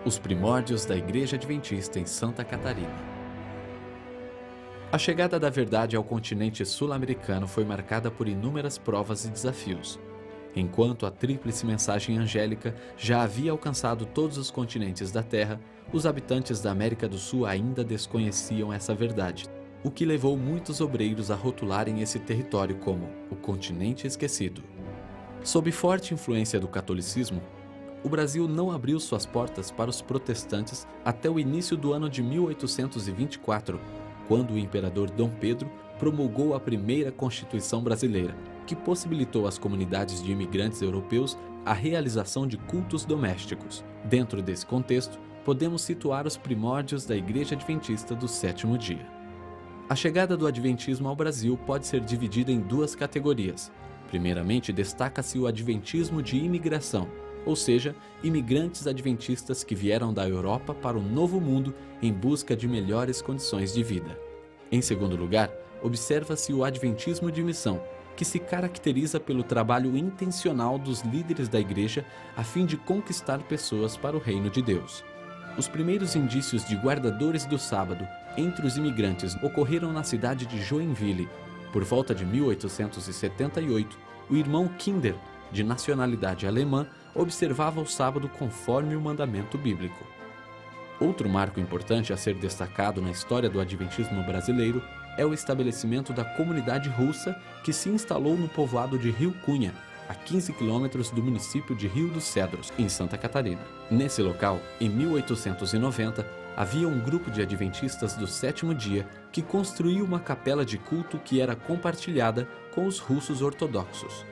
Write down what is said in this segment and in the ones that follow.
Os primórdios da Igreja Adventista em Santa Catarina. A chegada da verdade ao continente sul-americano foi marcada por inúmeras provas e desafios. Enquanto a tríplice mensagem angélica já havia alcançado todos os continentes da Terra, os habitantes da América do Sul ainda desconheciam essa verdade, o que levou muitos obreiros a rotularem esse território como o continente esquecido. Sob forte influência do catolicismo, o Brasil não abriu suas portas para os protestantes até o início do ano de 1824, quando o imperador Dom Pedro promulgou a primeira Constituição brasileira, que possibilitou às comunidades de imigrantes europeus a realização de cultos domésticos. Dentro desse contexto, podemos situar os primórdios da Igreja Adventista do Sétimo Dia. A chegada do Adventismo ao Brasil pode ser dividida em duas categorias. Primeiramente, destaca-se o Adventismo de imigração, ou seja, imigrantes adventistas que vieram da Europa para o Novo Mundo em busca de melhores condições de vida. Em segundo lugar, observa-se o Adventismo de missão, que se caracteriza pelo trabalho intencional dos líderes da Igreja a fim de conquistar pessoas para o reino de Deus. Os primeiros indícios de guardadores do sábado entre os imigrantes ocorreram na cidade de Joinville. Por volta de 1878, o irmão Kinder, de nacionalidade alemã, observava o sábado conforme o mandamento bíblico. Outro marco importante a ser destacado na história do adventismo brasileiro é o estabelecimento da comunidade russa que se instalou no povoado de Rio Cunha, a 15 quilômetros do município de Rio dos Cedros, em Santa Catarina. Nesse local, em 1890, havia um grupo de adventistas do sétimo dia que construiu uma capela de culto que era compartilhada com os russos ortodoxos.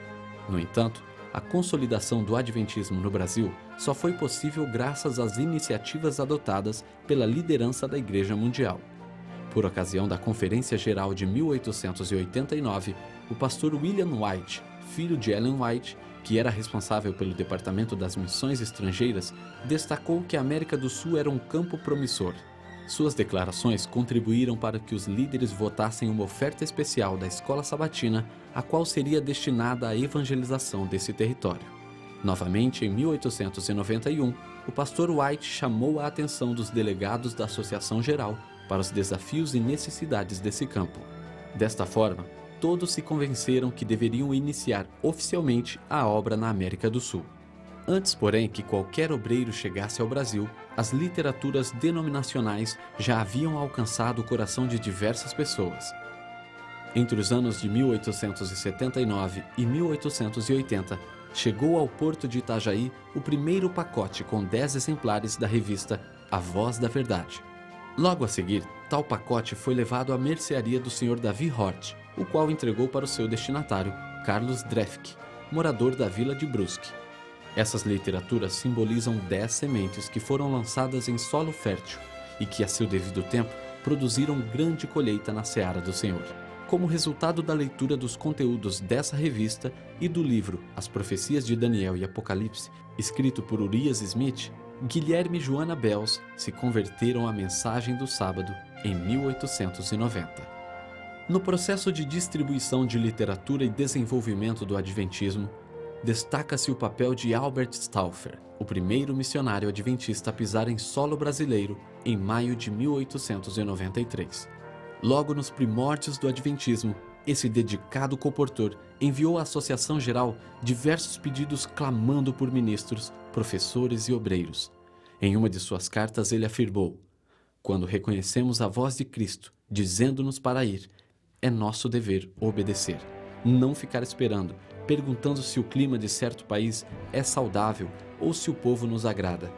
No entanto, a consolidação do adventismo no Brasil só foi possível graças às iniciativas adotadas pela liderança da Igreja Mundial. Por ocasião da Conferência Geral de 1889, o pastor William White, filho de Ellen White, que era responsável pelo Departamento das Missões Estrangeiras, destacou que a América do Sul era um campo promissor. Suas declarações contribuíram para que os líderes votassem uma oferta especial da escola sabatina, a qual seria destinada à evangelização desse território. Novamente, em 1891, o pastor White chamou a atenção dos delegados da Associação Geral para os desafios e necessidades desse campo. Desta forma, todos se convenceram que deveriam iniciar oficialmente a obra na América do Sul. Antes, porém, que qualquer obreiro chegasse ao Brasil, as literaturas denominacionais já haviam alcançado o coração de diversas pessoas. Entre os anos de 1879 e 1880, chegou ao porto de Itajaí o primeiro pacote com 10 exemplares da revista A Voz da Verdade. Logo a seguir, tal pacote foi levado à mercearia do Sr. Davi Hort, o qual entregou para o seu destinatário, Carlos Drefke, morador da vila de Brusque. Essas literaturas simbolizam 10 sementes que foram lançadas em solo fértil e que, a seu devido tempo, produziram grande colheita na seara do Senhor. Como resultado da leitura dos conteúdos dessa revista e do livro As Profecias de Daniel e Apocalipse, escrito por Urias Smith, Guilherme e Joana Bells se converteram à mensagem do sábado em 1890. No processo de distribuição de literatura e desenvolvimento do adventismo, destaca-se o papel de Albert Stauffer, o primeiro missionário adventista a pisar em solo brasileiro em maio de 1893. Logo nos primórdios do adventismo, esse dedicado comportor enviou à Associação Geral diversos pedidos clamando por ministros, professores e obreiros. Em uma de suas cartas ele afirmou: "Quando reconhecemos a voz de Cristo, dizendo-nos para ir, é nosso dever obedecer. Não ficar esperando, perguntando se o clima de certo país é saudável ou se o povo nos agrada.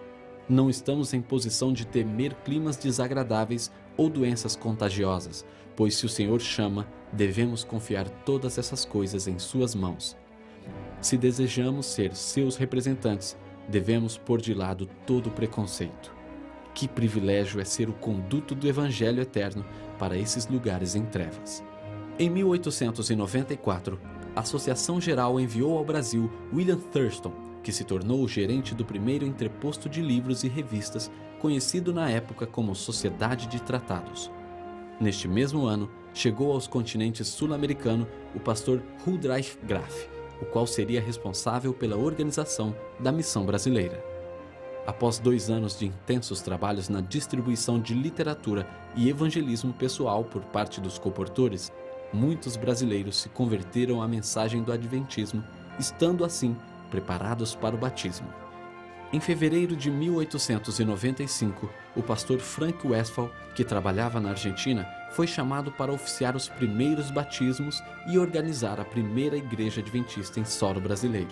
Não estamos em posição de temer climas desagradáveis ou doenças contagiosas, pois se o Senhor chama, devemos confiar todas essas coisas em suas mãos. Se desejamos ser seus representantes, devemos pôr de lado todo preconceito. Que privilégio é ser o conduto do Evangelho eterno para esses lugares em trevas." Em 1894, a Associação Geral enviou ao Brasil William Thurston, que se tornou o gerente do primeiro entreposto de livros e revistas, conhecido na época como Sociedade de Tratados. Neste mesmo ano, chegou aos continentes sul-americano o pastor Huldreich Graf, o qual seria responsável pela organização da missão brasileira. Após 2 anos de intensos trabalhos na distribuição de literatura e evangelismo pessoal por parte dos comportores, muitos brasileiros se converteram à mensagem do Adventismo, estando assim preparados para o batismo. Em fevereiro de 1895, o pastor Frank Westphal, que trabalhava na Argentina, foi chamado para oficiar os primeiros batismos e organizar a primeira igreja adventista em solo brasileiro.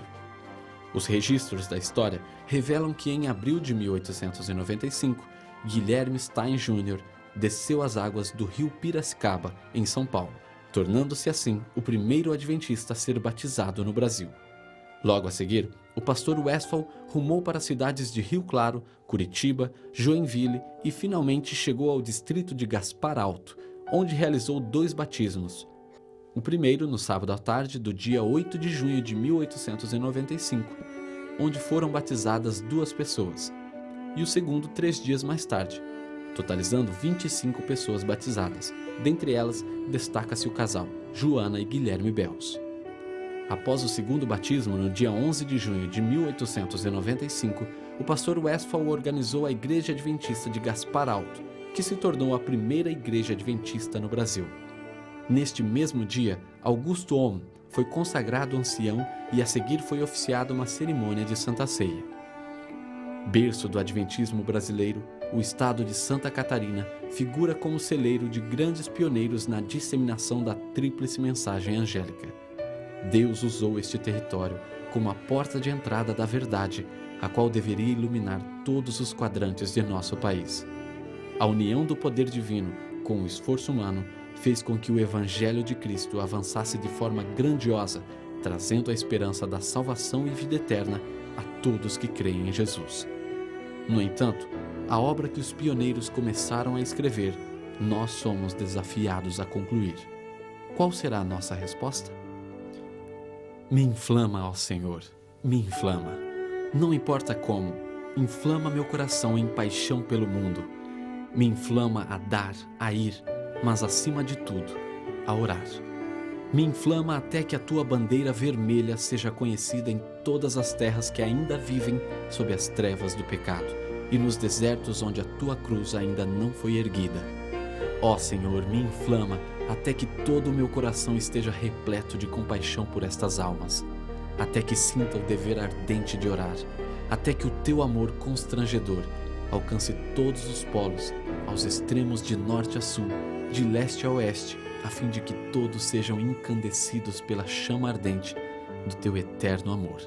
Os registros da história revelam que em abril de 1895, Guilherme Stein Jr. desceu as águas do rio Piracicaba, em São Paulo, tornando-se assim o primeiro adventista a ser batizado no Brasil. Logo a seguir, o pastor Westphal rumou para as cidades de Rio Claro, Curitiba, Joinville e finalmente chegou ao distrito de Gaspar Alto, onde realizou 2 batismos. O primeiro no sábado à tarde do dia 8 de junho de 1895, onde foram batizadas 2 pessoas, e o segundo 3 dias mais tarde, totalizando 25 pessoas batizadas. Dentre elas, destaca-se o casal Joana e Guilherme Bells. Após o segundo batismo, no dia 11 de junho de 1895, o pastor Westphal organizou a Igreja Adventista de Gaspar Alto, que se tornou a primeira igreja adventista no Brasil. Neste mesmo dia, Augusto Ohm foi consagrado ancião e a seguir foi oficiada uma cerimônia de Santa Ceia. Berço do adventismo brasileiro, o estado de Santa Catarina figura como celeiro de grandes pioneiros na disseminação da tríplice mensagem angélica. Deus usou este território como a porta de entrada da verdade, a qual deveria iluminar todos os quadrantes de nosso país. A união do poder divino com o esforço humano fez com que o Evangelho de Cristo avançasse de forma grandiosa, trazendo a esperança da salvação e vida eterna a todos que creem em Jesus. No entanto, a obra que os pioneiros começaram a escrever, nós somos desafiados a concluir. Qual será a nossa resposta? Me inflama, ó Senhor, me inflama. Não importa como, inflama meu coração em paixão pelo mundo. Me inflama a dar, a ir, mas acima de tudo, a orar. Me inflama até que a tua bandeira vermelha seja conhecida em todas as terras que ainda vivem sob as trevas do pecado e nos desertos onde a tua cruz ainda não foi erguida. Ó Senhor, me inflama até que todo o meu coração esteja repleto de compaixão por estas almas, até que sinta o dever ardente de orar, até que o teu amor constrangedor alcance todos os polos, aos extremos de norte a sul, de leste a oeste, a fim de que todos sejam incandescidos pela chama ardente do teu eterno amor.